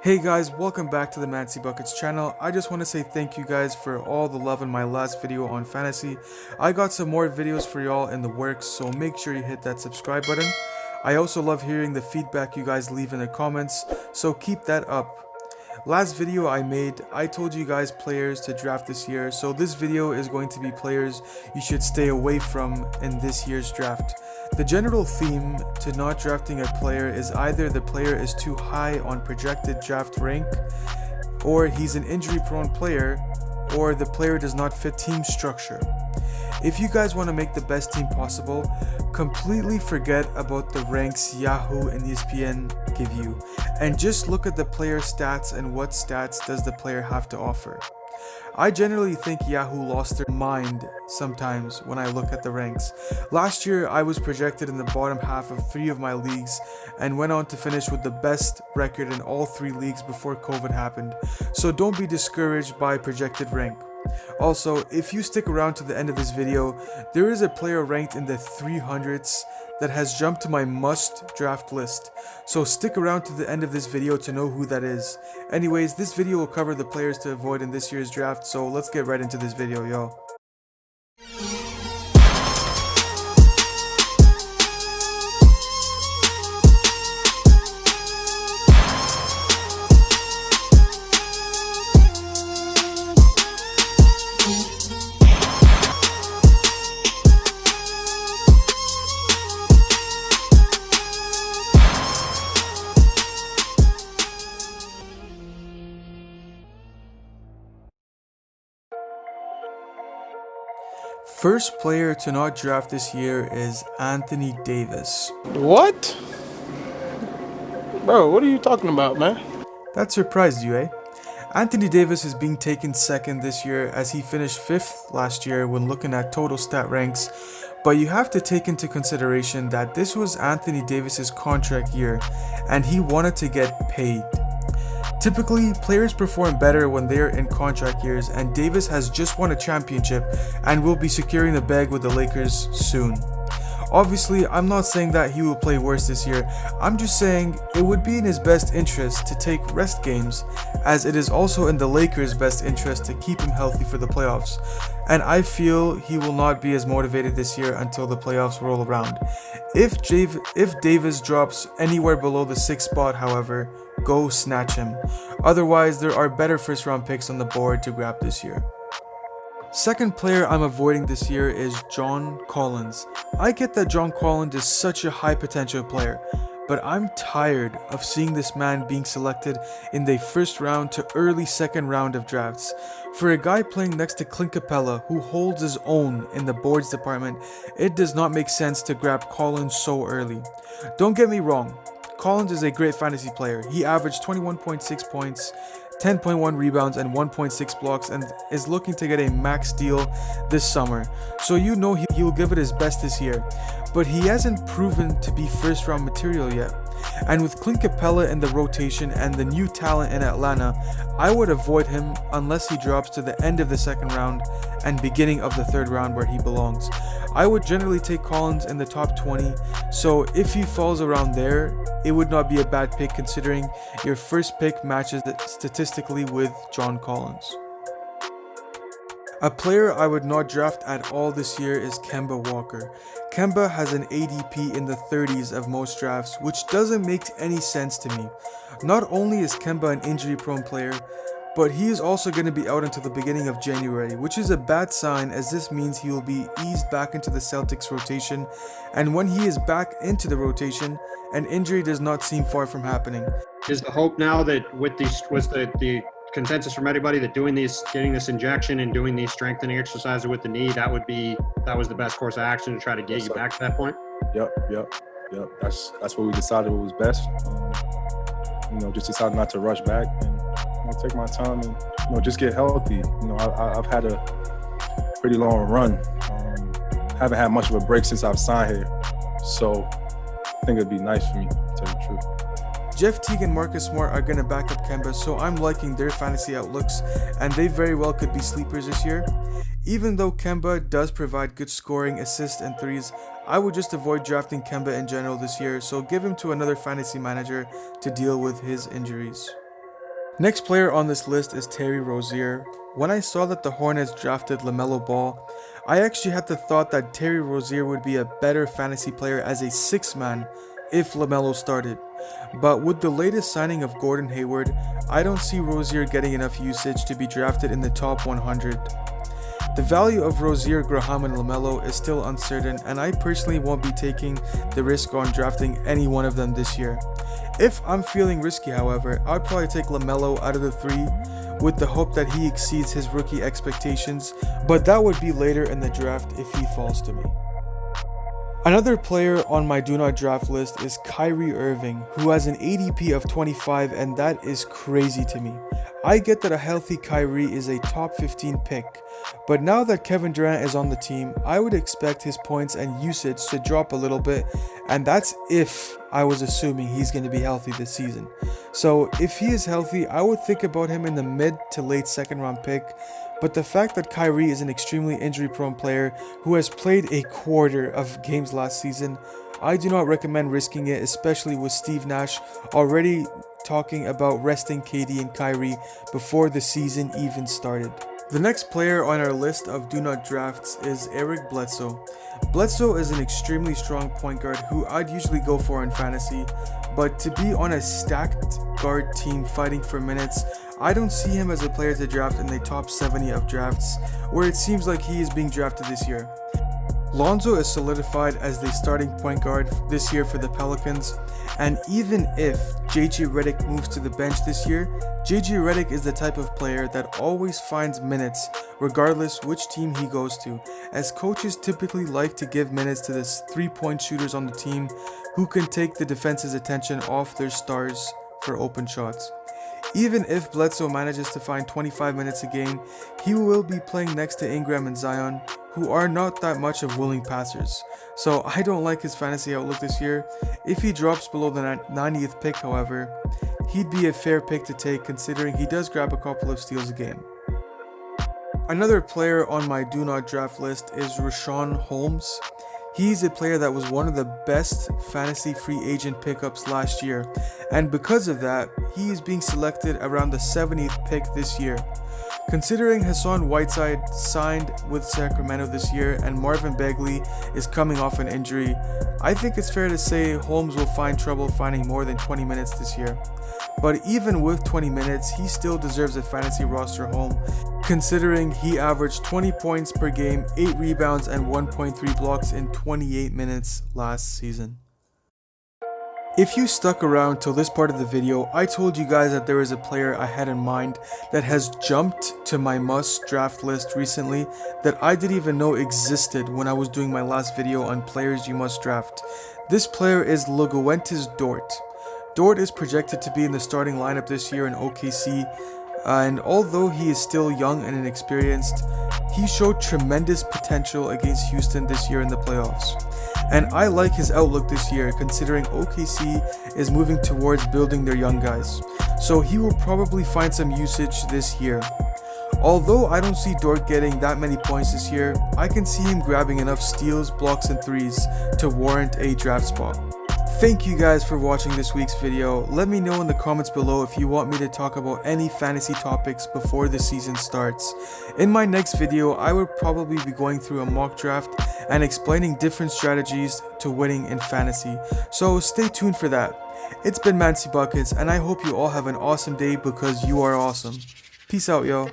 Hey guys, welcome back to the Mancy Buckets channel. I just want to say thank you guys for all the love in my last video on fantasy. I got some more videos for y'all in the works, so make sure you hit that subscribe button. I also love hearing the feedback you guys leave in the comments, so keep that up. Last video I made, I told you guys players to draft this year, so this video is going to be players you should stay away from in this year's draft. The general theme to not drafting a player is either the player is too high on projected draft rank, or he's an injury prone player, or the player does not fit team structure. If you guys want to make the best team possible, completely forget about the ranks Yahoo and ESPN give you, and just look at the player stats and what stats does the player have to offer. I generally think Yahoo lost their mind sometimes when I look at the ranks. Last year I was projected in the bottom half of 3 of my leagues and went on to finish with the best record in all 3 leagues before COVID happened, so don't be discouraged by projected rank. Also, if you stick around to the end of this video, there is a player ranked in the 300s that has jumped to my must draft list, so stick around to the end of this video to know who that is. Anyways, this video will cover the players to avoid in this year's draft, so let's get right into this video, yo. First player to not draft this year is Anthony Davis. What? Bro, what are you talking about, man? That surprised you, eh? Anthony Davis is being taken second this year as he finished 5th last year when looking at total stat ranks, but you have to take into consideration that this was Anthony Davis's contract year and he wanted to get paid. Typically, players perform better when they are in contract years, and Davis has just won a championship and will be securing the bag with the Lakers soon. Obviously, I'm not saying that he will play worse this year, I'm just saying it would be in his best interest to take rest games, as it is also in the Lakers' best interest to keep him healthy for the playoffs, and I feel he will not be as motivated this year until the playoffs roll around. If Davis drops anywhere below the 6th spot, however, go snatch him. Otherwise, there are better first round picks on the board to grab this year. Second player I'm avoiding this year is John Collins. I get that John Collins is such a high potential player, but I'm tired of seeing this man being selected in the first round to early second round of drafts. For a guy playing next to Clint Capella, who holds his own in the boards department, it does not make sense to grab Collins so early. Don't get me wrong, Collins is a great fantasy player. He averaged 21.6 points, 10.1 rebounds, and 1.6 blocks, and is looking to get a max deal this summer. So you know he will give it his best this year. But he hasn't proven to be first round material yet. And with Clint Capella in the rotation and the new talent in Atlanta, I would avoid him unless he drops to the end of the second round and beginning of the third round where he belongs. I would generally take Collins in the top 20, so if he falls around there, it would not be a bad pick considering your first pick matches statistically with John Collins. A player I would not draft at all this year is Kemba Walker. Kemba has an ADP in the 30s of most drafts, which doesn't make any sense to me. Not only is Kemba an injury prone player, but he is also going to be out until the beginning of January, which is a bad sign as this means he will be eased back into the Celtics rotation, and when he is back into the rotation, an injury does not seem far from happening. Is the hope now that with these was the consensus from everybody that getting this injection and doing these strengthening exercises with the knee, that was the best course of action to try to get you back to that point? Yep. That's what we decided was best. Just decided not to rush back and take my time and just get healthy. I've had a pretty long run. Haven't had much of a break since I've signed here, so I think it'd be nice for me, to tell you the truth. Jeff Teague and Marcus Smart are going to back up Kemba, so I'm liking their fantasy outlooks, and they very well could be sleepers this year. Even though Kemba does provide good scoring, assists, and threes, I would just avoid drafting Kemba in general this year, so give him to another fantasy manager to deal with his injuries. Next player on this list is Terry Rozier. When I saw that the Hornets drafted LaMelo Ball, I actually had the thought that Terry Rozier would be a better fantasy player as a six-man if LaMelo started. But with the latest signing of Gordon Hayward, I don't see Rozier getting enough usage to be drafted in the top 100. The value of Rozier, Graham, and LaMelo is still uncertain, and I personally won't be taking the risk on drafting any one of them this year. If I'm feeling risky, however, I'd probably take LaMelo out of the three with the hope that he exceeds his rookie expectations, but that would be later in the draft if he falls to me. Another player on my do not draft list is Kyrie Irving, who has an ADP of 25, and that is crazy to me. I get that a healthy Kyrie is a top 15 pick, but now that Kevin Durant is on the team, I would expect his points and usage to drop a little bit, and that's if I was assuming he's going to be healthy this season. So if he is healthy, I would think about him in the mid to late second round pick, but the fact that Kyrie is an extremely injury prone player who has played a quarter of games last season, I do not recommend risking it, especially with Steve Nash already talking about resting KD and Kyrie before the season even started. The next player on our list of do not drafts is Eric Bledsoe. Bledsoe is an extremely strong point guard who I'd usually go for in fantasy, but to be on a stacked guard team fighting for minutes, I don't see him as a player to draft in the top 70 of drafts, where it seems like he is being drafted this year. Lonzo is solidified as the starting point guard this year for the Pelicans, and even if JJ Redick moves to the bench this year, JJ Redick is the type of player that always finds minutes regardless which team he goes to, as coaches typically like to give minutes to the three-point shooters on the team who can take the defense's attention off their stars for open shots. Even if Bledsoe manages to find 25 minutes a game, he will be playing next to Ingram and Zion, who are not that much of willing passers. So I don't like his fantasy outlook this year. If he drops below the 90th pick, however, he'd be a fair pick to take considering he does grab a couple of steals a game. Another player on my do not draft list is Richaun Holmes. He's a player that was one of the best fantasy free agent pickups last year, and because of that, he is being selected around the 70th pick this year. Considering Hassan Whiteside signed with Sacramento this year and Marvin Bagley is coming off an injury, I think it's fair to say Holmes will find trouble finding more than 20 minutes this year. But even with 20 minutes, he still deserves a fantasy roster home, considering he averaged 20 points per game, 8 rebounds, and 1.3 blocks in 28 minutes last season. If you stuck around till this part of the video, I told you guys that there is a player I had in mind that has jumped to my must draft list recently that I didn't even know existed when I was doing my last video on players you must draft. This player is Luguentez Dort. Dort is projected to be in the starting lineup this year in OKC, and although he is still young and inexperienced, he showed tremendous potential against Houston this year in the playoffs. And I like his outlook this year considering OKC is moving towards building their young guys, so he will probably find some usage this year. Although I don't see Dort getting that many points this year, I can see him grabbing enough steals, blocks, and threes to warrant a draft spot. Thank you guys for watching this week's video. Let me know in the comments below if you want me to talk about any fantasy topics before the season starts. In my next video, I will probably be going through a mock draft and explaining different strategies to winning in fantasy, so stay tuned for that. It's been Mancy Buckets, and I hope you all have an awesome day because you are awesome. Peace out, yo.